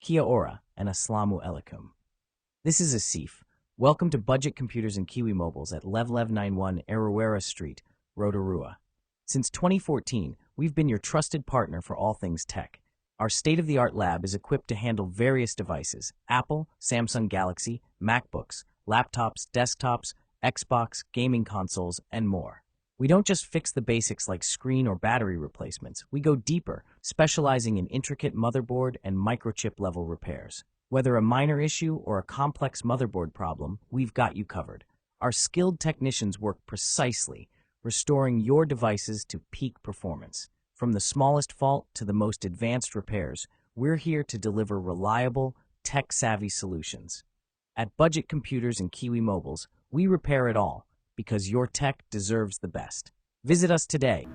Kia ora, and Assalamu alaikum. This is Asif. Welcome to Budget Computers and Kiwi Mobiles at Lev 91 Arowera Street, Rotorua. Since 2014, we've been your trusted partner for all things tech. Our state-of-the-art lab is equipped to handle various devices: Apple, Samsung Galaxy, MacBooks, laptops, desktops, Xbox, gaming consoles, and more. We don't just fix the basics like screen or battery replacements. We go deeper, specializing in intricate motherboard and microchip-level repairs. Whether a minor issue or a complex motherboard problem, we've got you covered. Our skilled technicians work precisely, restoring your devices to peak performance. From the smallest fault to the most advanced repairs, we're here to deliver reliable, tech-savvy solutions. At Budget Computers and Kiwi Mobiles, we repair it all, because your tech deserves the best. Visit us today.